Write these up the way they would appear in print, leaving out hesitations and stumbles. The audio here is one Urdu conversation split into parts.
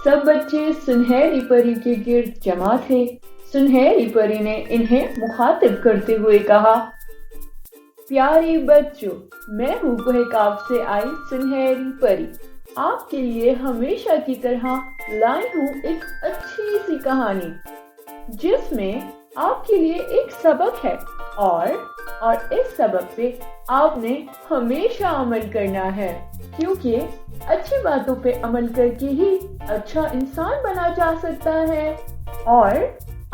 سب بچے سنہری پری کے گرد جمع تھے۔ سنہری پری نے انہیں مخاطب کرتے ہوئے کہا، پیارے بچوں، میں ہوں کوہ کاف سے آئی سنہری پری۔ آپ کے لیے ہمیشہ کی طرح لائی ہوں ایک اچھی سی کہانی، جس میں آپ کے لیے ایک سبق ہے اور اس سبق پہ آپ نے ہمیشہ عمل کرنا ہے، کیونکہ اچھی باتوں پہ عمل کر کے ہی اچھا انسان بنا جا سکتا ہے، اور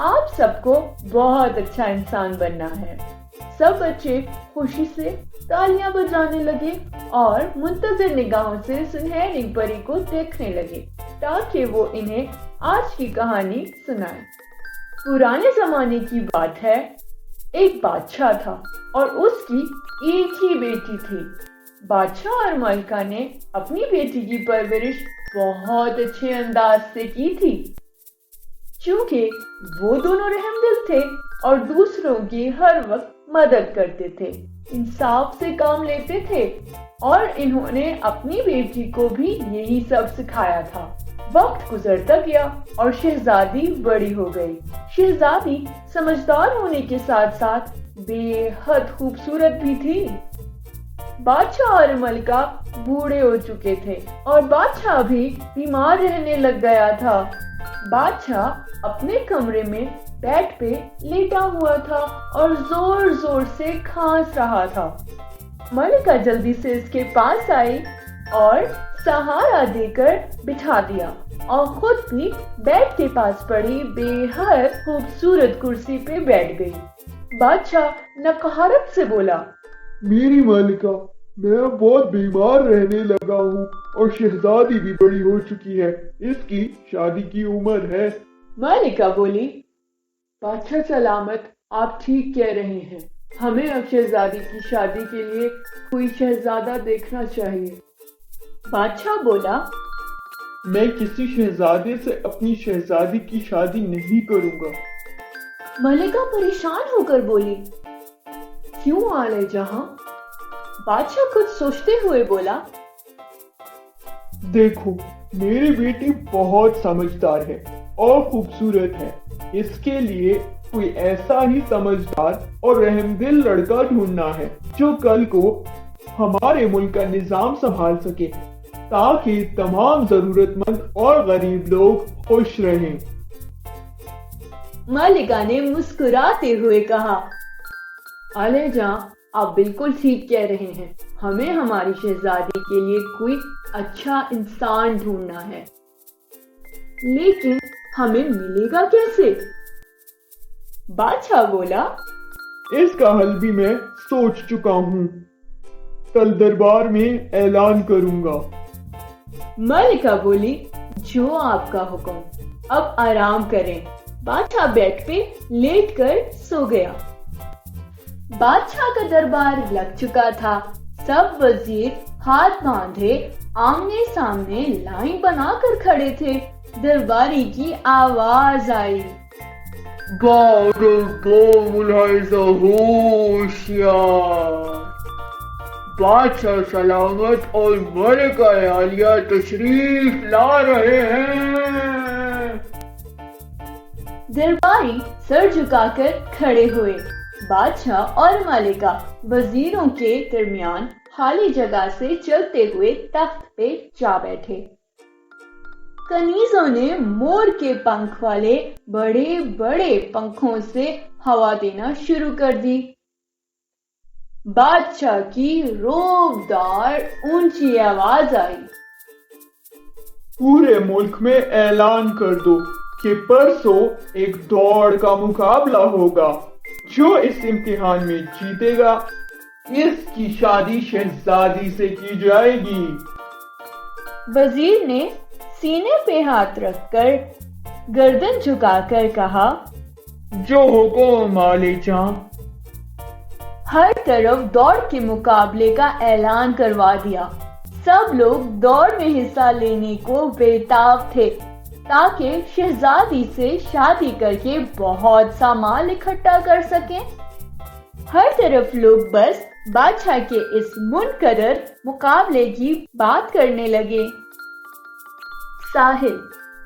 آپ سب کو بہت اچھا انسان بننا ہے۔ سب بچے خوشی سے تالیاں بجانے لگے اور منتظر نگاہوں سے سنہری پری کو دیکھنے لگے تاکہ وہ انہیں آج کی کہانی سنائے۔ پرانے زمانے کی بات ہے، ایک بادشاہ تھا اور اس کی ایک ہی بیٹی تھی۔ بادشاہ اور ملکہ نے اپنی بیٹی کی پرورش بہت اچھے انداز سے کی تھی، چونکہ وہ دونوں رحم دل تھے اور دوسروں کی ہر وقت مدد کرتے تھے، انصاف سے کام لیتے تھے، اور انہوں نے اپنی بیٹی کو بھی یہی سب سکھایا تھا۔ وقت گزرتا گیا اور شہزادی بڑی ہو گئی۔ شہزادی سمجھدار ہونے کے ساتھ ساتھ بے حد خوبصورت بھی تھی۔ بادشاہ اور ملکہ بوڑھے ہو چکے تھے اور بادشاہ بھی بیمار رہنے لگ گیا تھا۔ بادشاہ اپنے کمرے میں بیڈ پہ لیٹا ہوا تھا اور زور زور سے کھانس رہا تھا۔ ملکہ جلدی سے اس کے پاس آئی اور سہارا دے کر بٹھا دیا اور خود بھی بیڈ کے پاس پڑی بے حد خوبصورت کرسی پہ بیٹھ گئی۔ بادشاہ نقہارت سے بولا، میری ملکہ، میں بہت بیمار رہنے لگا ہوں اور شہزادی بھی بڑی ہو چکی ہے، اس کی شادی کی عمر ہے۔ ملکہ بولی، بادشاہ سلامت، آپ ٹھیک کہہ رہے ہیں، ہمیں اب شہزادی کی شادی کے لیے کوئی شہزادہ دیکھنا چاہیے۔ بادشاہ بولا، میں کسی شہزادے سے اپنی شہزادی کی شادی نہیں کروں گا۔ ملکہ پریشان ہو کر بولی، کیوں آلے جہاں؟ بادشاہ کچھ سوچتے ہوئے بولا، دیکھو، میری بیٹی بہت سمجھدار ہے اور خوبصورت ہے، اس کے لیے کوئی ایسا ہی سمجھدار اور رحم دل لڑکا ڈھونڈنا ہے جو کل کو ہمارے ملک کا نظام سنبھال سکے تاکہ تمام ضرورت مند اور غریب لوگ خوش رہیں۔ ملکہ نے مسکراتے ہوئے کہا، آلے جہاں، آپ بالکل ٹھیک کہہ رہے ہیں، ہمیں ہماری شہزادی کے لیے کوئی اچھا انسان ڈھونڈنا ہے، لیکن ہمیں ملے گا کیسے؟ بادشاہ بولا، اس کا حل بھی میں سوچ چکا ہوں، کل دربار میں اعلان کروں گا۔ ملکہ بولی، جو آپ کا حکم، اب آرام کریں۔ بادشاہ بیڈ پہ لیٹ کر سو گیا۔ بادشاہ کا دربار لگ چکا تھا، سب وزیر ہاتھ باندھے آمنے سامنے لائن بنا کر کھڑے تھے۔ درباری کی آواز آئی، ملاحظہ ہوشیار، بادشاہ سلامت اور ملکہ عالیہ تشریف لا رہے ہیں۔ درباری سر جھکا کر کھڑے ہوئے۔ بادشاہ اور ملکہ وزیروں کے درمیان خالی جگہ سے چلتے ہوئے تخت پہ جا بیٹھے۔ کنیزوں نے مور کے پنکھ والے بڑے بڑے پنکھوں سے ہوا دینا شروع کر دی۔ بادشاہ کی روبدار اونچی آواز آئی، پورے ملک میں اعلان کر دو کہ پرسوں ایک دوڑ کا مقابلہ ہوگا، جو اس امتحان میں جیتے گا اس کی شادی شہزادی سے کی جائے گی۔ وزیر نے سینے پہ ہاتھ رکھ کر گردن جھکا کر کہا، جو حکم مالے جان۔ ہر طرف دوڑ کے مقابلے کا اعلان کروا دیا۔ سب لوگ دوڑ میں حصہ لینے کو بےتاب تھے تاکہ شہزادی سے شادی کر کے بہت سا مال اکٹھا کر سکیں۔ ہر طرف لوگ بس بادشاہ کے اس منقرر مقابلے کی بات کرنے لگے۔ ساحل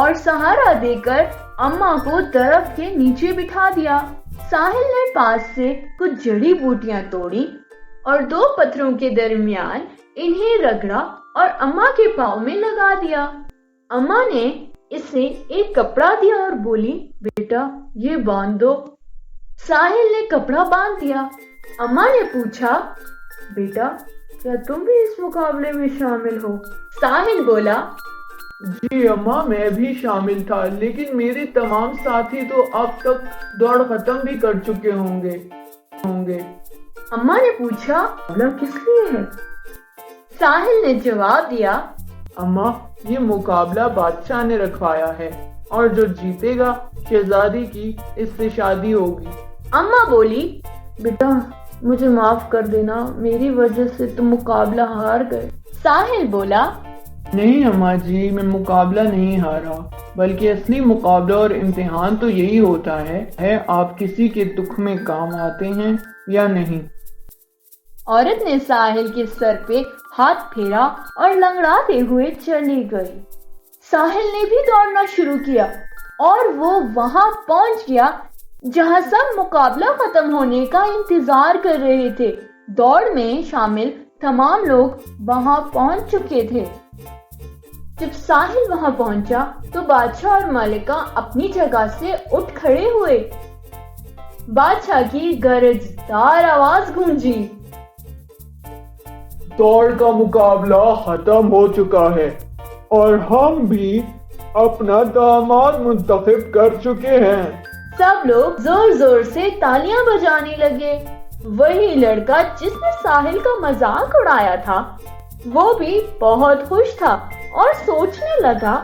اور سہارا دے کر اماں کو درخت کے نیچے بٹھا دیا۔ ساحل نے پاس سے کچھ جڑی بوٹیاں توڑی اور 2 پتھروں کے درمیان انہیں رگڑا اور اماں کے پاؤں میں لگا دیا۔ اماں نے اسے ایک کپڑا دیا اور بولی، بیٹا یہ باندھ دو۔ ساحل نے کپڑا باندھ دیا۔ اماں نے پوچھا، بیٹا کیا تم بھی اس مقابلے میں شامل ہو؟ ساحل بولا، جی اماں میں بھی شامل تھا، لیکن میرے تمام ساتھی تو اب تک دوڑ ختم بھی کر چکے ہوں گے۔ اماں نے پوچھا، مقابلہ کس لیے ہے؟ ساحل نے جواب دیا، اماں یہ مقابلہ بادشاہ نے رکھوایا ہے اور جو جیتے گا شہزادی کی اس سے شادی ہوگی۔ اماں بولی، بیٹا مجھے معاف کر دینا، میری وجہ سے تم مقابلہ ہار گئے۔ ساحل بولا، نہیں اماں جی، میں مقابلہ نہیں ہارا، بلکہ اصلی مقابلہ اور امتحان تو یہی ہوتا ہے آپ کسی کے دکھ میں کام آتے ہیں یا نہیں۔ عورت نے ساحل کے سر پہ ہاتھ پھیرا اور لنگڑاتے ہوئے چلی گئی۔ ساحل نے بھی دوڑنا شروع کیا اور وہ وہاں پہنچ گیا جہاں سب مقابلہ ختم ہونے کا انتظار کر رہے تھے۔ دوڑ میں شامل تمام لوگ وہاں پہنچ چکے تھے۔ جب ساحل وہاں پہنچا تو بادشاہ اور ملکہ اپنی جگہ سے اٹھ کھڑے ہوئے۔ بادشاہ کی گرجدار آواز گونجی، دوڑ کا مقابلہ ختم ہو چکا ہے اور ہم بھی اپنا داماد منتخب کر چکے ہیں۔ سب لوگ زور زور سے تالیاں بجانے لگے۔ وہی لڑکا جس نے ساحل کا مذاق اڑایا تھا وہ بھی بہت خوش تھا اور سوچنے لگا،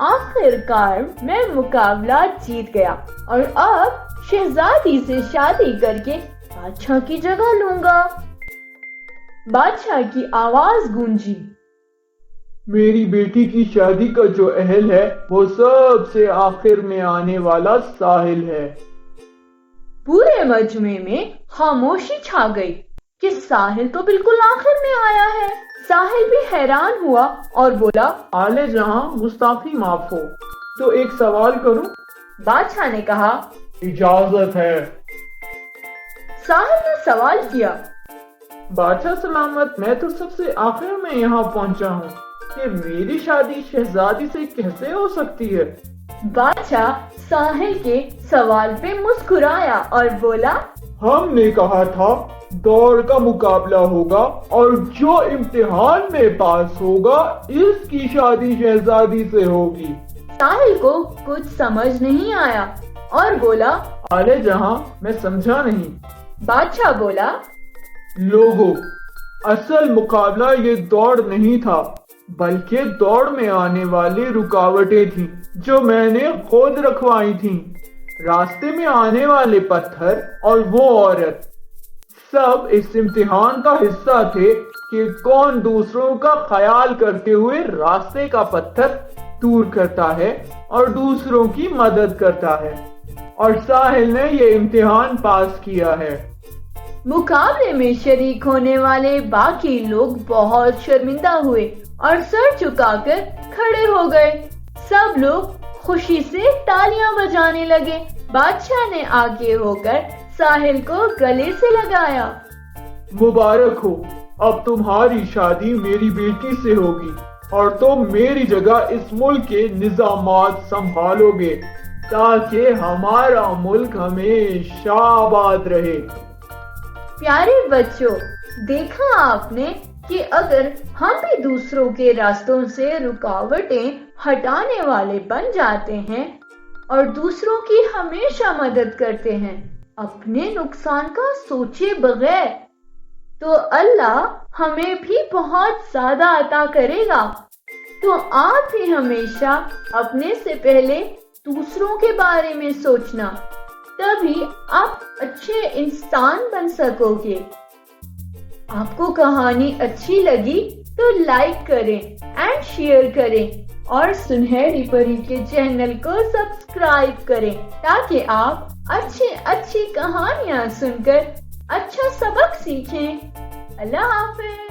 آخر کار میں مقابلہ جیت گیا اور اب شہزادی سے شادی کر کے بادشاہ کی جگہ لوں گا۔ بادشاہ کی آواز گونجی، میری بیٹی کی شادی کا جو اہل ہے وہ سب سے آخر میں آنے والا ساحل ہے۔ پورے مجمع میں خاموشی چھا گئی کہ ساحل تو بالکل آخر میں آیا ہے۔ ساحل بھی حیران ہوا اور بولا، آلے جہاں گستاخی معاف ہو تو ایک سوال کروں؟ بادشاہ نے کہا، اجازت ہے۔ ساحل نے سوال کیا، بادشاہ سلامت، میں تو سب سے آخر میں یہاں پہنچا ہوں، کہ میری شادی شہزادی سے کیسے ہو سکتی ہے؟ بادشاہ ساحل کے سوال پہ مسکرایا اور بولا، ہم نے کہا تھا دوڑ کا مقابلہ ہوگا اور جو امتحان میں پاس ہوگا اس کی شادی شہزادی سے ہوگی۔ ساحل کو کچھ سمجھ نہیں آیا اور بولا، آلے جہاں میں سمجھا نہیں۔ بادشاہ بولا، لوگوں، اصل مقابلہ یہ دوڑ نہیں تھا بلکہ دوڑ میں آنے والی رکاوٹیں تھیں جو میں نے خود رکھوائی تھیں۔ راستے میں آنے والے پتھر اور وہ عورت سب اس امتحان کا حصہ تھے کہ کون دوسروں کا خیال کرتے ہوئے راستے کا پتھر دور کرتا ہے اور دوسروں کی مدد کرتا ہے، اور ساحل نے یہ امتحان پاس کیا ہے۔ مقابلے میں شریک ہونے والے باقی لوگ بہت شرمندہ ہوئے اور سر جھکا کر کھڑے ہو گئے۔ سب لوگ خوشی سے تالیاں بجانے لگے۔ بادشاہ نے آگے ہو کر ساحل کو گلے سے لگایا۔ مبارک ہو، اب تمہاری شادی میری بیٹی سے ہوگی اور تم میری جگہ اس ملک کے نظامات سنبھالو گے تاکہ ہمارا ملک ہمیشہ آباد رہے۔ پیارے بچوں، دیکھا آپ نے کہ اگر ہم بھی دوسروں کے راستوں سے رکاوٹیں ہٹانے والے بن جاتے ہیں اور دوسروں کی ہمیشہ مدد کرتے ہیں اپنے نقصان کا سوچے بغیر، تو اللہ ہمیں بھی بہت زیادہ عطا کرے گا۔ تو آپ بھی ہمیشہ اپنے سے پہلے دوسروں کے بارے میں سوچنا، تبھی آپ اچھے انسان بن سکو گے۔ آپ کو کہانی اچھی لگی تو لائک کریں اینڈ شیئر کریں اور سنہری پری کے چینل کو سبسکرائب کریں تاکہ آپ اچھی کہانیاں سن کر اچھا سبق سیکھیں۔ اللہ حافظ۔